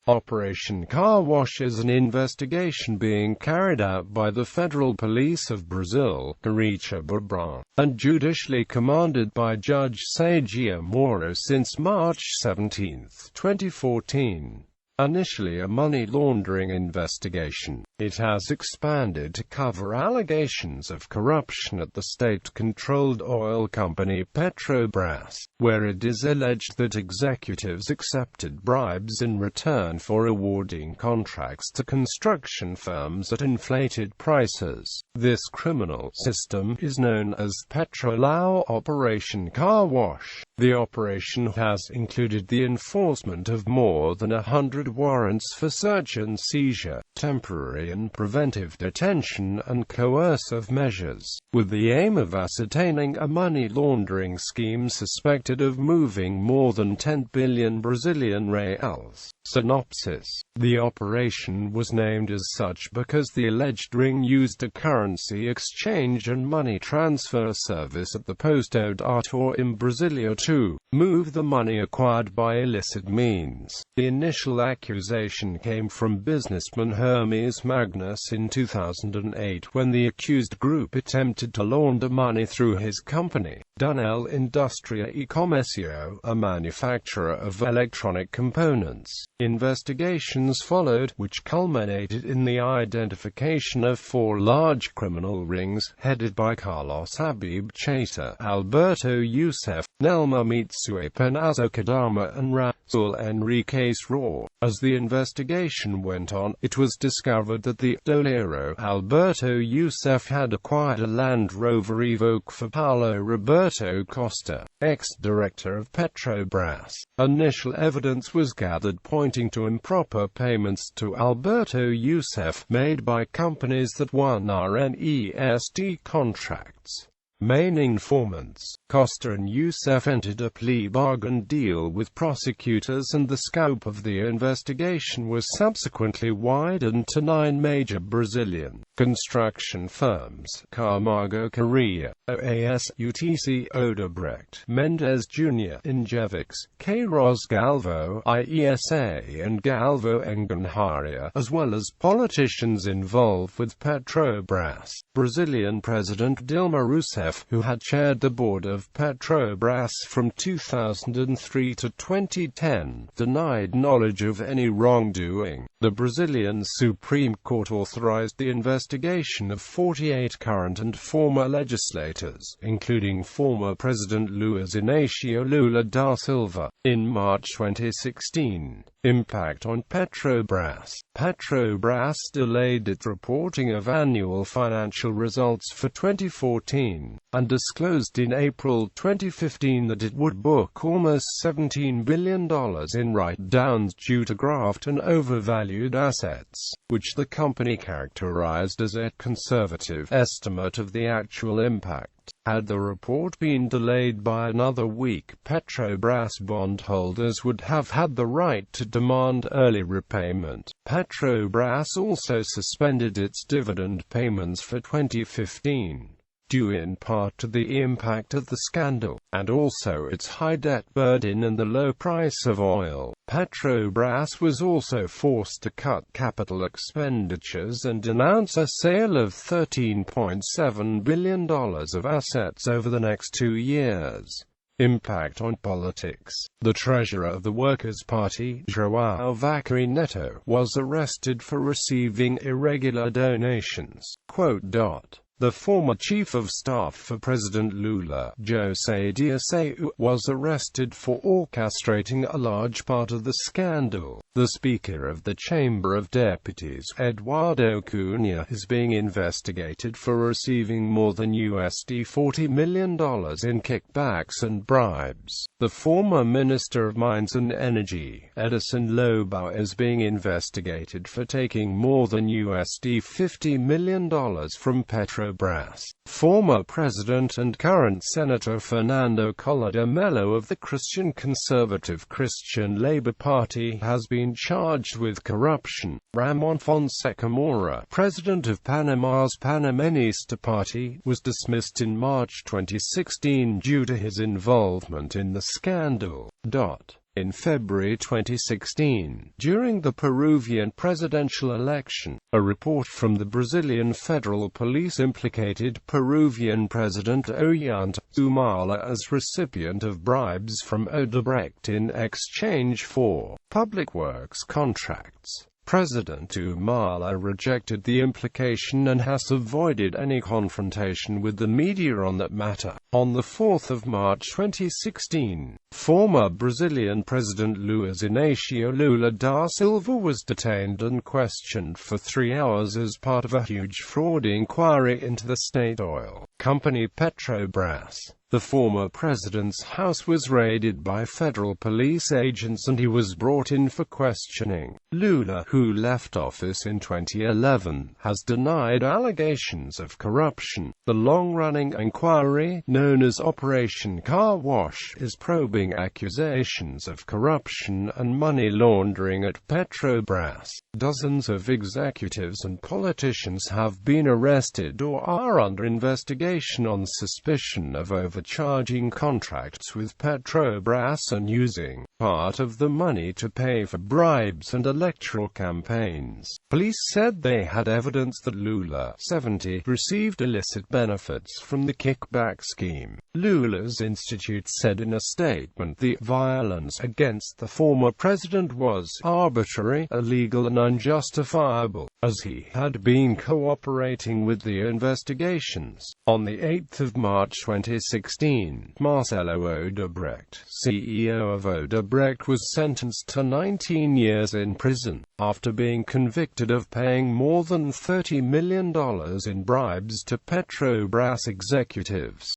Operation Car Wash is an investigation being carried out by the Federal Police of Brazil, Curitiba Branch, and judicially commanded by Judge Sérgio Moro since March 17, 2014. Initially a money laundering investigation, it has expanded to cover allegations of corruption at the state-controlled oil company Petrobras, where it is alleged that executives accepted bribes in return for awarding contracts to construction firms at inflated prices. This criminal system is known as Petrolão Operation Car Wash. The operation has included the enforcement of more than 100 warrants for search and seizure, temporary and preventive detention and coercive measures, with the aim of ascertaining a money laundering scheme suspected of moving more than 10 billion Brazilian reals. Synopsis. The operation was named as such because the alleged ring used a currency exchange and money transfer service at the Posto Ator in Brasilia to move the money acquired by illicit means. The initial accusation came from businessman Hermes Magnus in 2008 when the accused group attempted to launder money through his company, Dunel Industria e Comércio, a manufacturer of electronic components. Investigations followed, which culminated in the identification of 4 large criminal rings, headed by Carlos Habib Chaita, Alberto Youssef, Nelma Mitsue Penazo Kadama and Raul Enriquez Raw. As the investigation went on, it was discovered that the Dolero Alberto Youssef had acquired a Land Rover Evoque for Paulo Roberto Costa, ex-director of Petrobras. Initial evidence was gathered pointing to improper payments to Alberto Youssef made by companies that won RNEST contracts. Main informants, Costa and Youssef entered a plea bargain deal with prosecutors, and the scope of the investigation was subsequently widened to 9 major Brazilian construction firms: Camargo Correa, OAS, UTC, Odebrecht, Mendes Jr., Ingevix, Queiroz Galvo, IESA and Galvo Engenharia, as well as politicians involved with Petrobras. Brazilian President Dilma Rousseff, who had chaired the board of Petrobras from 2003 to 2010, denied knowledge of any wrongdoing. The Brazilian Supreme Court authorized the investigation of 48 current and former legislators, including former President Luiz Inácio Lula da Silva, in March 2016. Impact on Petrobras. Petrobras delayed its reporting of annual financial results for 2014, and disclosed in April 2015 that it would book almost $17 billion in write-downs due to graft and overvalued assets, which the company characterized as a conservative estimate of the actual impact. Had the report been delayed by another week, Petrobras bondholders would have had the right to demand early repayment. Petrobras also suspended its dividend payments for 2015. Due in part to the impact of the scandal, and also its high debt burden and the low price of oil, Petrobras was also forced to cut capital expenditures and announce a sale of $13.7 billion of assets over the next 2 years. Impact on politics. The treasurer of the Workers' Party, João Vacari Neto, was arrested for receiving irregular donations. The former chief of staff for President Lula, José Dirceu, was arrested for orchestrating a large part of the scandal. The Speaker of the Chamber of Deputies, Eduardo Cunha, is being investigated for receiving more than $40 million in kickbacks and bribes. The former Minister of Mines and Energy, Edison Lobão, is being investigated for taking more than $50 million from Petrobras. Former President and current Senator Fernando Collor de Mello of the Christian Conservative Christian Labour Party has been charged with corruption. Ramon Fonseca Moura, president of Panama's Panamanista Party, was dismissed in March 2016 due to his involvement in the scandal. In February 2016, during the Peruvian presidential election, a report from the Brazilian Federal Police implicated Peruvian President Ollanta Humala as recipient of bribes from Odebrecht in exchange for public works contracts. President Humala rejected the implication and has avoided any confrontation with the media on that matter. On 4 March 2016, former Brazilian President Luiz Inácio Lula da Silva was detained and questioned for 3 hours as part of a huge fraud inquiry into the state oil company Petrobras. The former president's house was raided by federal police agents and he was brought in for questioning. Lula, who left office in 2011, has denied allegations of corruption. The long-running inquiry, known as Operation Car Wash, is probing accusations of corruption and money laundering at Petrobras. Dozens of executives and politicians have been arrested or are under investigation on suspicion of overcharging contracts with Petrobras and using part of the money to pay for bribes and electoral campaigns. Police said they had evidence that Lula, 70, received illicit benefits from the kickback scheme. Lula's institute said in a statement the violence against the former president was arbitrary, illegal and unjustifiable, as he had been cooperating with the investigations. On 8 March 2016, Marcelo Odebrecht, CEO of Odebrecht, was sentenced to 19 years in prison, after being convicted of paying more than $30 million in bribes to Petrobras executives.